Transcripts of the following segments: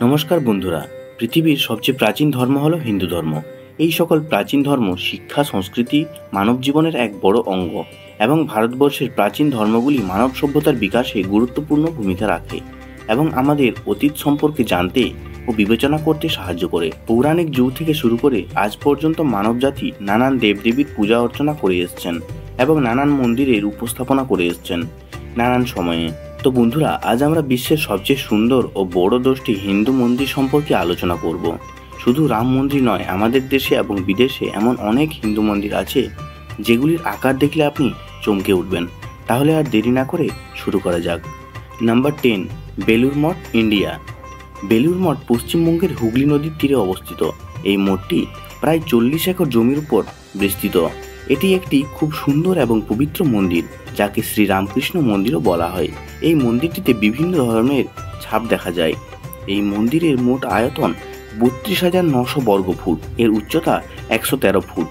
নমস্কার বন্ধুরা, পৃথিবীর সবচেয়ে প্রাচীন ধর্ম হলো হিন্দু ধর্ম। এই সকল প্রাচীন ধর্ম শিক্ষা, সংস্কৃতি, মানব জীবনের এক বড় অঙ্গ এবং ভারতবর্ষের প্রাচীন ধর্মগুলি মানব সভ্যতার বিকাশে গুরুত্বপূর্ণ ভূমিকা রাখে এবং আমাদের অতীত সম্পর্কে জানতে ও বিবেচনা করতে সাহায্য করে। পৌরাণিক যুগ থেকে শুরু করে আজ পর্যন্ত মানবজাতি নানান দেবদেবীর পূজা অর্চনা করে এসছেন এবং নানান মন্দিরের উপস্থাপনা করে এসছেন নানান সময়ে। তো বন্ধুরা, আজ আমরা বিশ্বের সবচেয়ে সুন্দর ও বড় 10টি হিন্দু মন্দির সম্পর্কে আলোচনা করব। শুধু রাম মন্দির নয়, আমাদের দেশে এবং বিদেশে এমন অনেক হিন্দু মন্দির আছে যেগুলির আকার দেখলে আপনি চমকে উঠবেন। তাহলে আর দেরি না করে শুরু করা যাক। Number 10, Belur Math, India. বেলুড় মঠ পশ্চিমবঙ্গের হুগলি নদীর তীরে অবস্থিত। এই মঠটি প্রায় 40 একর জমির উপর বিস্তৃত। এটি একটি খুব সুন্দর এবং পবিত্র মন্দির, যাকে শ্রী রামকৃষ্ণ মন্দিরও বলা হয়। এই মন্দিরটিতে বিভিন্ন ধর্মের ছাপ দেখা যায়। এই মন্দিরের মোট আয়তন 32,900 বর্গ ফুট, এর উচ্চতা 113 ফুট।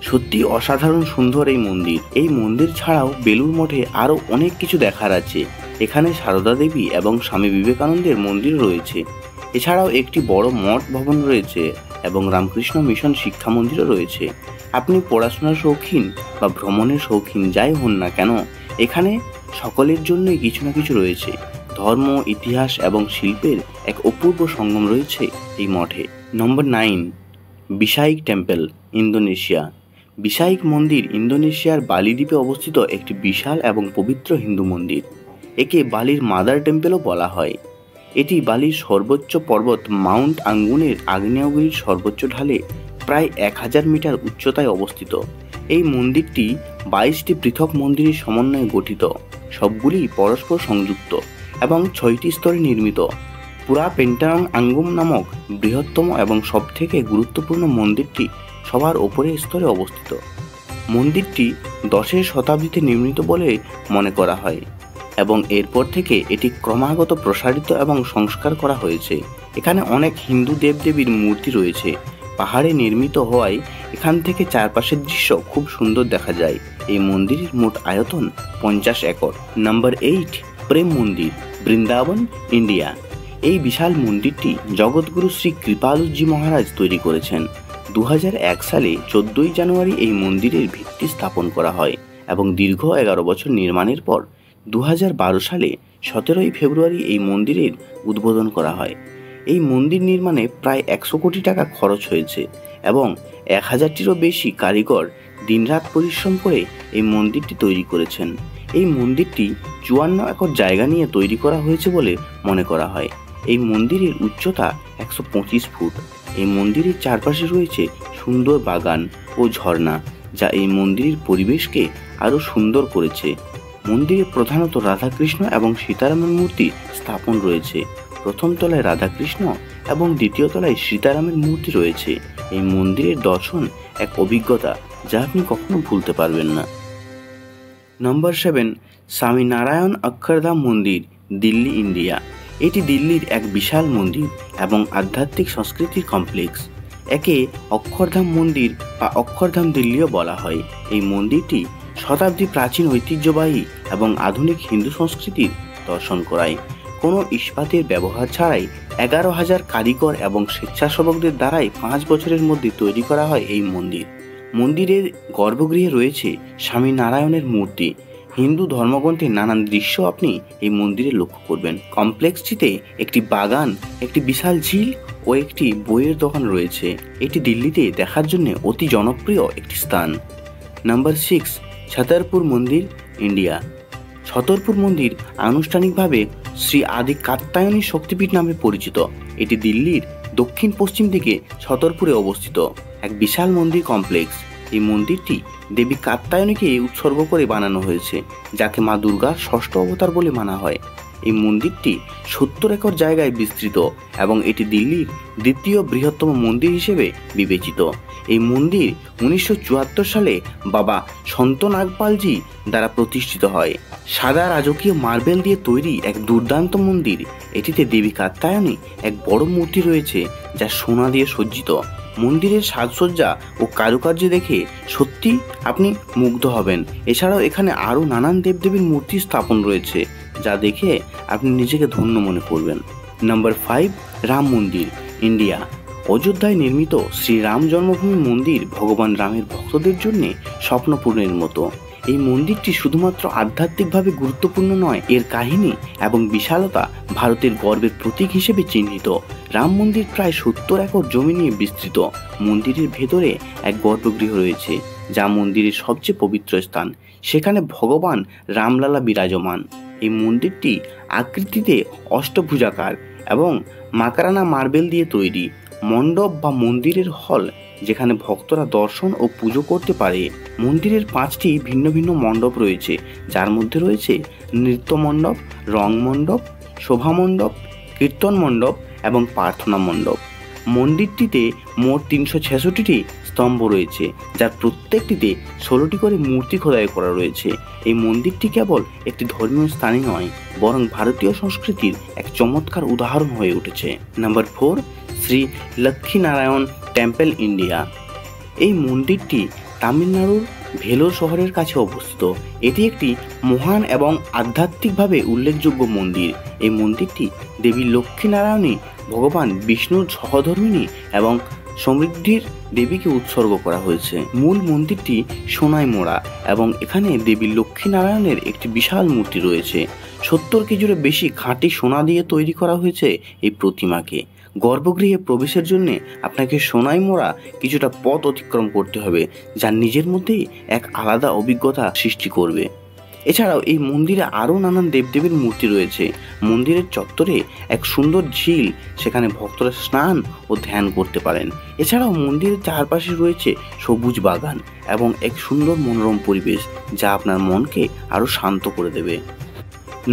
সত্যি অসাধারণ সুন্দর এই মন্দির। এই মন্দির ছাড়াও বেলুড় মঠে আরও অনেক কিছু দেখার আছে। এখানে সারদা দেবী এবং স্বামী বিবেকানন্দের মন্দির রয়েছে। এছাড়াও একটি বড় মঠ ভবন রয়েছে এবং রামকৃষ্ণ মিশন শিক্ষা মন্দিরও রয়েছে। আপনি পড়াশোনার শৌখিন বা ভ্রমণের শৌখিন যাই হন না কেন, এখানে সকলের জন্যই কিছু না কিছু রয়েছে। ধর্ম, ইতিহাস এবং শিল্পের এক অপূর্ব সঙ্গম রয়েছে এই মঠে। নম্বর 9, বিসাইক টেম্পল, ইন্দোনেশিয়া। বিসাইক মন্দির ইন্দোনেশিয়ার বালি দ্বীপে অবস্থিত একটি বিশাল এবং পবিত্র হিন্দু মন্দির। একে বালির মাদার টেম্পলও বলা হয়। এটি বালির সর্বোচ্চ পর্বত মাউন্ট আঙ্গুনের আগ্নেয়গিরির সর্বোচ্চ ঢালে প্রায় 1000 মিটার উচ্চতায় অবস্থিত। এই মন্দিরটি 22টি পৃথক মন্দিরের সমন্বয়ে গঠিত, সবগুলি পরস্পর সংযুক্ত এবং 6টি স্তরে নির্মিত। পুরা পেন্টারং আঙ্গুম নামক বৃহত্তম এবং সবথেকে গুরুত্বপূর্ণ মন্দিরটি সবার ওপরের স্তরে অবস্থিত। মন্দিরটি 10শের শতাব্দীতে নির্মিত বলে মনে করা হয় এবং এরপর থেকে এটি ক্রমাগত প্রসারিত এবং সংস্কার করা হয়েছে। এখানে অনেক হিন্দু দেবদেবীর মূর্তি রয়েছে। পাহাড়ে নির্মিত হওয়ায় এখান থেকে চারপাশের দৃশ্য খুব সুন্দর দেখা যায়। এই মন্দিরের মোট আয়তন 50 একর। নাম্বার 8, প্রেম মন্দির, বৃন্দাবন, ইন্ডিয়া। এই বিশাল মন্দিরটি জগৎগুরু শ্রী কৃপালুজি মহারাজ তৈরি করেছেন। 2001 সালে 14ই জানুয়ারি এই মন্দিরের ভিত্তি স্থাপন করা হয় এবং দীর্ঘ 11 বছর নির্মাণের পর 2012 সালে 17ই ফেব্রুয়ারি এই মন্দিরের উদ্বোধন করা হয়। এই মন্দির নির্মাণে প্রায় 100 কোটি টাকা খরচ হয়েছে এবং 1000টিরও বেশি কারিগর দিনরাত পরিশ্রম করে এই মন্দিরটি তৈরি করেছেন। এই মন্দিরটি 54 একর জায়গা নিয়ে তৈরি করা হয়েছে বলে মনে করা হয়। এই মন্দিরের উচ্চতা 125 ফুট। এই মন্দিরের চারপাশে রয়েছে সুন্দর বাগান ও ঝর্ণা, যা এই মন্দিরের পরিবেশকে আরও সুন্দর করেছে। মন্দিরে প্রধানত রাধাকৃষ্ণ এবং সীতারামের মূর্তি স্থাপন রয়েছে। প্রথম তলায় রাধাকৃষ্ণ এবং দ্বিতীয় তলায় সীতারামের মূর্তি রয়েছে। এই মন্দিরের দর্শন এক অভিজ্ঞতা যা আপনি কখনো ভুলতে পারবেন না। নম্বর 7, স্বামী নারায়ণ অক্ষরধাম মন্দির, দিল্লি, ইন্ডিয়া। এটি দিল্লির এক বিশাল মন্দির এবং আধ্যাত্মিক সংস্কৃতির কমপ্লেক্স। একে অক্ষরধাম মন্দির বা অক্ষরধাম দিল্লিও বলা হয়। এই মন্দিরটি শতাব্দী প্রাচীন ঐতিহ্যবাহী এবং আধুনিক হিন্দু সংস্কৃতির দর্শন করায়। কোনো ইস্পাতের ব্যবহার ছাড়াই 11,000 কারিগর এবং স্বেচ্ছাসেবকদের দ্বারাই 5 বছরের মধ্যে তৈরি করা হয় এই মন্দির। মন্দিরের গর্ভগৃহে রয়েছে স্বামী নারায়ণের মূর্তি। হিন্দু ধর্মগ্রন্থের নানান দৃশ্য আপনি এই মন্দিরে লক্ষ্য করবেন। কমপ্লেক্সটিতে একটি বাগান, একটি বিশাল ঝিল ও একটি বইয়ের দোকান রয়েছে। এটি দিল্লিতে দেখার জন্য অতি জনপ্রিয় একটি স্থান। নাম্বার 6, ছতরপুর মন্দির, ইন্ডিয়া। ছতরপুর মন্দির আনুষ্ঠানিকভাবে শ্রী আদি কাত্যায়নী শক্তিপীঠ নামে পরিচিত। এটি দিল্লির দক্ষিণ পশ্চিম দিকে ছতরপুরে অবস্থিত এক বিশাল মন্দির কমপ্লেক্স। এই মন্দিরটি দেবী কাত্যায়নীকে উৎসর্গ করে বানানো হয়েছে, যাকে মা দুর্গার 6ষ্ঠ অবতার বলে মানা হয়। এই মন্দিরটি 70 একর জায়গায় বিস্তৃত এবং এটি দিল্লির দ্বিতীয় বৃহত্তম মন্দির হিসেবে বিবেচিত। এই মন্দির 1974 সালে বাবা সন্ত নাগপালজি দ্বারা প্রতিষ্ঠিত হয়। সাদা রাজকীয় মার্বেল দিয়ে তৈরি এক দুর্দান্ত মন্দির। এটিতে দেবী কাত্যায়নী এক বড় মূর্তি রয়েছে যা সোনা দিয়ে সজ্জিত। মন্দিরের সাজসজ্জা ও কারুকার্য দেখে সত্যি আপনি মুগ্ধ হবেন। এছাড়াও এখানে আরও নানান দেবদেবীর মূর্তি স্থাপন রয়েছে, যা দেখে আপনি নিজেকে ধন্য মনে করবেন। নাম্বার 5, রাম মন্দির, ইন্ডিয়া। অযোধ্যায় নির্মিত শ্রীরাম জন্মভূমি মন্দির ভগবান রামের ভক্তদের জন্য স্বপ্নপূরণের মতো। এই মন্দিরটি শুধুমাত্র আধ্যাত্মিকভাবে গুরুত্বপূর্ণ নয়, এর কাহিনী এবং বিশালতা ভারতের গর্বের প্রতীক হিসেবে চিহ্নিত। রাম মন্দির প্রায় 70 একর জমি নিয়ে বিস্তৃত। মন্দিরের ভেতরে এক গর্ভগৃহ রয়েছে, যা মন্দিরের সবচেয়ে পবিত্র স্থান। সেখানে ভগবান রামলালা বিরাজমান। এই মন্দিরটি আকৃতিতে অষ্টভুজাকার এবং মাকারানা মার্বেল দিয়ে তৈরি। মণ্ডপ বা মন্দিরের হল, যেখানে ভক্তরা দর্শন ও পুজো করতে পারে। মন্দিরের 5টি ভিন্ন ভিন্ন মণ্ডপ রয়েছে, যার মধ্যে রয়েছে নৃত্য মণ্ডপ, রং মণ্ডপ, শোভা মণ্ডপ, কীর্তন মণ্ডপ এবং প্রার্থনা মণ্ডপ। মন্দিরটিতে মোট 366টি স্তম্ভ রয়েছে, যার প্রত্যেকটিতে 16টি করে মূর্তি খোদাই করা রয়েছে। এই মন্দিরটি কেবল একটি ধর্মীয় স্থানই নয়, বরং ভারতীয় সংস্কৃতির এক চমৎকার উদাহরণ হয়ে উঠেছে। Number 4, Shri Lakshminarayan temple, India. এই মন্দিরটি তামিলনাড়ুর ভেলোর শহরের কাছে অবস্থিত। এটি একটি মহান এবং আধ্যাত্মিকভাবে উল্লেখযোগ্য মন্দির। এই মন্দিরটি দেবী লক্ষ্মীনারায়ণী, ভগবান বিষ্ণুর সহধর্মিণী এবং সমৃদ্ধির দেবীকে উৎসর্গ করা হয়েছে। মূল মন্দিরটি সোনায় মোড়া এবং এখানে দেবী লক্ষ্মীনারায়ণের একটি বিশাল মূর্তি রয়েছে। 70 কেজিরও বেশি খাঁটি সোনা দিয়ে তৈরি করা হয়েছে এই প্রতিমাকে। গর্ভগৃহে প্রবেশের জন্য আপনাকে সোনায় মোড়া কিছুটা পথ অতিক্রম করতে হবে, যা নিজের মধ্যেই এক আলাদা অভিজ্ঞতা সৃষ্টি করবে। এছাড়াও এই মন্দিরে আরও নানান দেবদেবীর মূর্তি রয়েছে। মন্দিরের চত্বরে এক সুন্দর ঝিল, সেখানে ভক্তরা স্নান ও ধ্যান করতে পারেন। এছাড়াও মন্দিরের চারপাশে রয়েছে সবুজ বাগান এবং এক সুন্দর মনোরম পরিবেশ, যা আপনার মনকে আরও শান্ত করে দেবে।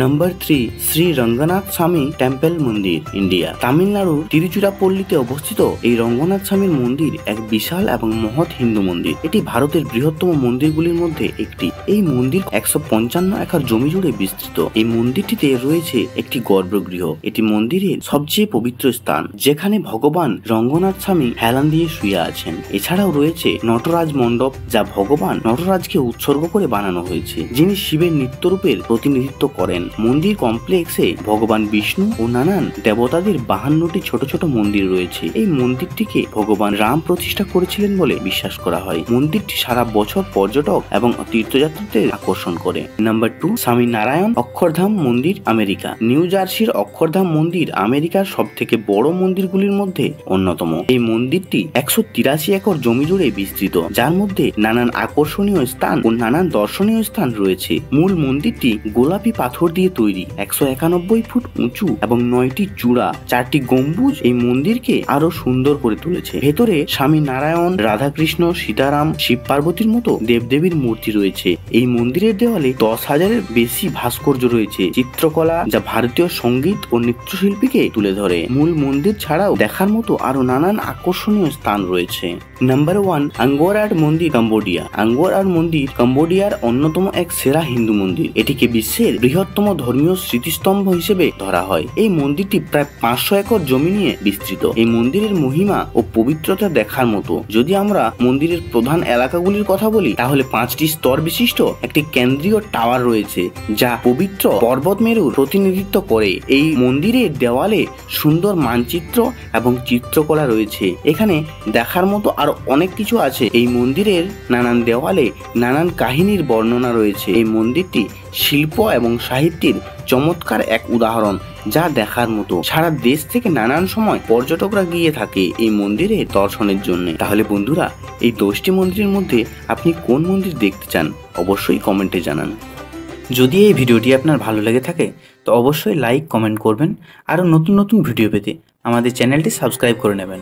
নাম্বার 3, শ্রী রঙ্গনাথ স্বামী টেম্পল মন্দির, ইন্ডিয়া। তামিলনাড়ুর তিরুচিরাপল্লীতে অবস্থিত এই রঙ্গনাথ স্বামীর মন্দির এক বিশাল এবং মহৎ হিন্দু মন্দির। এটি ভারতের বৃহত্তম মন্দিরগুলির মধ্যে একটি। এই মন্দির 155 একর জমি জুড়ে বিস্তৃত। এই মন্দিরটিতে রয়েছে একটি গর্ভগৃহ। এটি মন্দিরের সবচেয়ে পবিত্র স্থান, যেখানে ভগবান রঙ্গনাথ স্বামী হেলান দিয়ে শুয়ে আছেন। এছাড়াও রয়েছে নটরাজ মণ্ডপ, যা ভগবান নটরাজকে উৎসর্গ করে বানানো হয়েছে, যিনি শিবের নিত্যরূপের প্রতিনিধিত্ব করেন। মন্দির কমপ্লেক্সে ভগবান বিষ্ণু ও নানান দেবতাদের 52টি ছোট ছোট মন্দির রয়েছে। এই মন্দিরটিকে ভগবান রাম প্রতিষ্ঠা করেছিলেন বলে বিশ্বাস করা হয়। মন্দিরটি সারা বছর পর্যটক এবং তীর্থযাত্রীদের আকর্ষণ করে। নাম্বার 2, স্বামী নারায়ণ অক্ষরধাম মন্দির, আমেরিকা। নিউ জার্সির অক্ষরধাম মন্দির আমেরিকার সব থেকে বড় মন্দিরগুলির মধ্যে অন্যতম। এই মন্দিরটি 183 একর জমি জুড়ে বিস্তৃত, যার মধ্যে নানান আকর্ষণীয় স্থান ও নানান দর্শনীয় স্থান রয়েছে। মূল মন্দিরটি গোলাপি পাথর দিয়ে তৈরি, 191 ফুট উঁচু এবং 9টি চূড়া, 4টি গম্বুজ এই মন্দিরকে আরো সুন্দর করে তুলেছে। ভেতরে স্বামী নারায়ণ, রাধাকৃষ্ণ, সীতারাম, শিব পার্বতীর মতো দেবদেবীর মূর্তি রয়েছে। এই মন্দিরের দেওয়ালে 10,000-এর বেশি ভাস্কর্য রয়েছে, চিত্রকলা, যা ভারতীয় সঙ্গীত ও নৃত্যশিল্পীকে তুলে ধরে। মূল মন্দির ছাড়াও দেখার মতো আরো নানান আকর্ষণীয় স্থান রয়েছে। নাম্বার 1, আঙ্গোর ওয়াট মন্দির, কম্বোডিয়া। আঙ্গোর ওয়াট মন্দির কম্বোডিয়ার অন্যতম এক সেরা হিন্দু মন্দির। এটিকে বিশ্বের বৃহত্তম ধর্মীয় স্মৃতিস্তম্ভ হিসেবে ধরা হয়। এই মন্দিরটি প্রায় 500 একর জমি নিয়ে বিস্তৃত। এই মন্দিরের মহিমা ও পবিত্রতা দেখার মতো। যদি আমরা মন্দিরের প্রধান এলাকাগুলির কথা বলি, তাহলে 5টি স্তর বিশিষ্ট একটি কেন্দ্রীয় টাওয়ার রয়েছে, যা পবিত্র পর্বত মেরুর প্রতিনিধিত্ব করে। এই মন্দিরের দেওয়ালে সুন্দর মানচিত্র এবং চিত্রকলা রয়েছে। এখানে দেখার মতো আরো অনেক কিছু আছে। এই মন্দিরের নানান দেওয়ালে নানান কাহিনীর বর্ণনা রয়েছে। এই মন্দিরটি শিল্প এবং সাহিত্যের চমৎকার এক উদাহরণ, যা দেখার মতো। সারা দেশ থেকে নানান সময় পর্যটকরা গিয়ে থাকে এই মন্দিরে দর্শনের জন্য। তাহলে বন্ধুরা, এই 10টি মন্দিরের মধ্যে আপনি কোন মন্দির দেখতে চান অবশ্যই কমেন্টে জানান। যদি এই ভিডিওটি আপনার ভালো লেগে থাকে তো অবশ্যই লাইক, কমেন্ট করবেন। আরও নতুন নতুন ভিডিও পেতে আমাদের চ্যানেলটি সাবস্ক্রাইব করে নেবেন।